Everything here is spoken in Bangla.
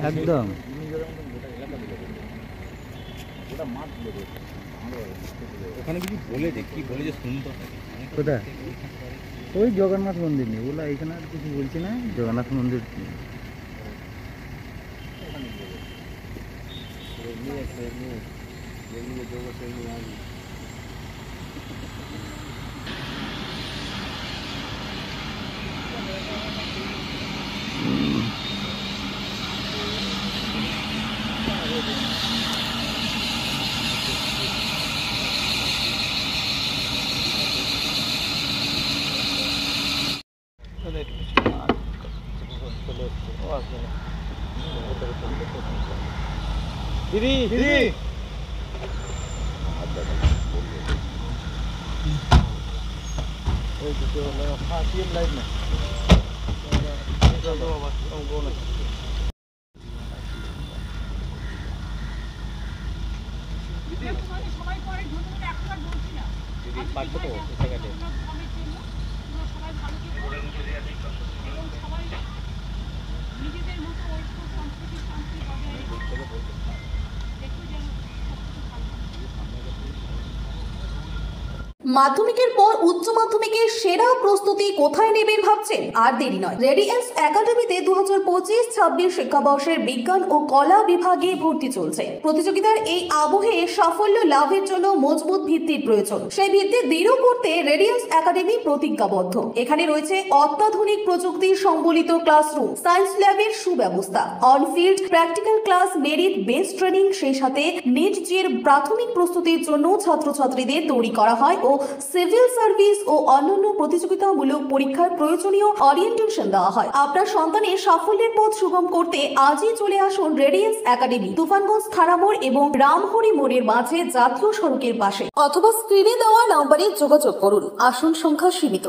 একদম ওখানে কিছু বলেছে, কি বলেছে শুনতে হবে। কোথায়? ওই জগন্নাথ মন্দির নিয়ে বলে, এখানে আর কিছু বলছি না। জগন্নাথ মন্দির দিদি দিদি লাইট না দিদি পারবো তো জায়গাতে নিজেদের মতো ঐক্য সংস্কৃতি শান্তি বজায় রেখে দেখো যেন মাধ্যমিকের পর উচ্চ মাধ্যমিকের সেরা প্রস্তুতি কোথায় নেবেন ভাবছেন? আর দেরি নয়, রেডিয়েন্স একাডেমিতে 2025-26 শিক্ষাবর্ষের বিজ্ঞান ও কলা বিভাগে ভর্তি চলছে। প্রতিযোগিতার এই আবহে সাফল্য লাভের জন্য মজবুত ভিত্তির প্রয়োজন। সেই ভিত্তি দৃঢ় করতে রেডিয়েন্স একাডেমি প্রতিজ্ঞাবদ্ধ। এখানে রয়েছে অত্যাধুনিক প্রযুক্তি সম্বলিত ক্লাসরুম, সায়েন্স ল্যাবের সুব্যবস্থা, on-field practical class, merit based training, সেই সাথে নিট জের প্রাথমিক প্রস্তুতির জন্য ছাত্রছাত্রীদের তৈরি করা হয় ও সিভিল সার্ভিস ও অন্যান্য প্রতিযোগিতামূলক পরীক্ষার প্রয়োজনীয় ওরিয়েন্টেশন দেওয়া হয়। আপনার সন্তানের সাফল্যের পথ সুগম করতে আজই চলে আসুন রেডিয়েন্স একাডেমি, তুফানগঞ্জ থানা মোড় এবং রামহরি মোড়ের মাঝে জাতীয় সড়কের পাশে, অথবা স্ক্রিনে দেওয়া নম্বরে যোগাযোগ করুন। আসন সংখ্যা সীমিত।